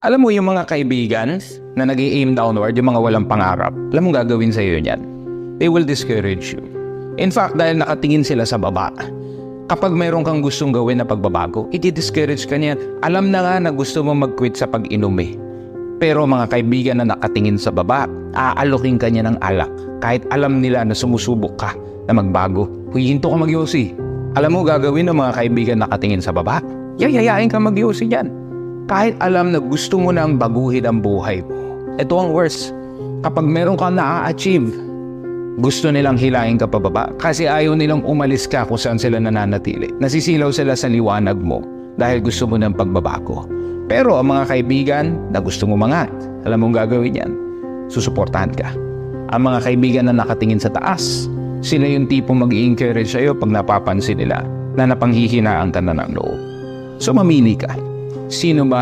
Alam mo yung mga kaibigan na nag-i-aim downward, yung mga walang pangarap, alam mo gagawin sa'yo niyan? They will discourage you. In fact, dahil nakatingin sila sa baba, kapag mayroon kang gustong gawin na pagbabago, i-discourage ka niyan. Alam na nga na gusto mo mag-quit sa pag-inom eh. Pero mga kaibigan na nakatingin sa baba, aalokin ka niya ng alak. Kahit alam nila na sumusubok ka na magbago, hinto ka mag-yosi. Alam mo gagawin ng mga kaibigan na nakatingin sa baba? Yayayain ka mag-yosi dyan. Kahit alam na gusto mo nang baguhin ang buhay mo. Ito ang worst. Kapag meron kang na-achieve, gusto nilang hilahin ka pababa kasi ayaw nilang umalis ka kung saan sila nananatili. Nasisilaw sila sa liwanag mo dahil gusto mo ng pagbabago. Pero ang mga kaibigan na gusto mo mangat, alam mong gagawin yan, susuportahan ka. Ang mga kaibigan na nakatingin sa taas, sila yung tipong mag-i-encourage sa'yo pag napapansin nila na napanghihinaan ka na ng loob. So mamili ka. Sino ba